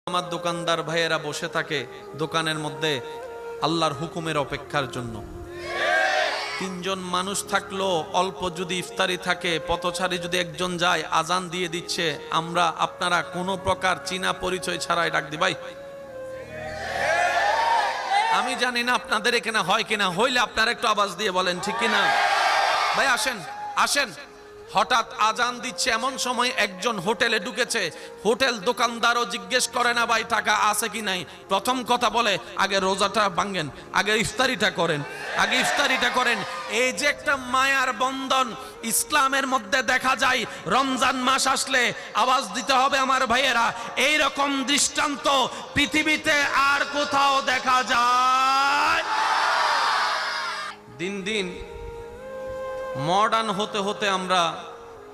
আমার দোকানদার ভাইয়েরা বসে থাকে দোকানের মধ্যে আল্লাহর হুকুমের অপেক্ষার জন্য। তিনজন মানুষ থাকলো, অল্প যদি ইফতারি থাকে, পথচারী যদি একজন যায়, আজান দিয়ে দিচ্ছে, আমরা আপনারা কোনো প্রকার চীনা পরিচয় ছাড়াই ডাক দি ভাই। আমি জানি না আপনাদের এখানে হয় কিনা, হইলে আপনারা একটু আওয়াজ দিয়ে বলেন ঠিক কিনা। ভাই আসেন আসেন। হঠাৎ আজান দিচ্ছে, এমন সময় একজন হোটেলে ঢুকেছে। হোটেল দোকানদারও জিজ্ঞেস করে না ভাই টাকা আছে কি নাই, প্রথম কথা বলে আগে রোজাটা ভাঙেন, আগে ইফতারিটা করেন, আগে ইফতারিটা করেন। এই যে একটা মায়ার বন্ধন ইসলামের মধ্যে দেখা যায়। রমজান মাস আসলে আওয়াজ দিতে হবে আমার ভাইয়েরা, এই রকম দৃষ্টান্ত পৃথিবীতে আর কোথাও দেখা যায়। দিন দিন মডার্ন হতে হতে আমরা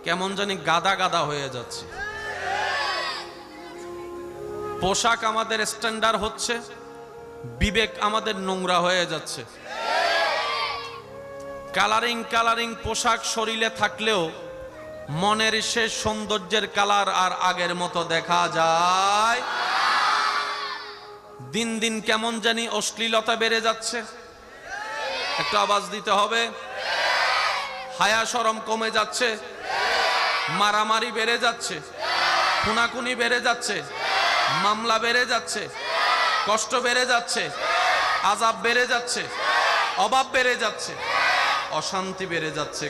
কেমন জানি গাদা গাদা হয়ে যাচ্ছি। পোশাক আমাদের স্ট্যান্ডার্ড হচ্ছে, বিবেক আমাদের নোংরা হয়ে যাচ্ছে। কালারিং কালারিং পোশাক শরীরে থাকলেও মনের শেষ সৌন্দর্যের কালার আর আগের মতো দেখা যায়। দিন দিন কেমন জানি অশ্লীলতা বেড়ে যাচ্ছে। একটু আওয়াজ দিতে হবে। হায়া শরম কমে যাচ্ছে, মারামারি বেড়ে যাচ্ছে, খুনাখুনি বেড়ে যাচ্ছে, মামলা বেড়ে যাচ্ছে, কষ্ট বেড়ে যাচ্ছে, আযাব বেড়ে যাচ্ছে, অভাব বেড়ে যাচ্ছে, অশান্তি বেড়ে যাচ্ছে।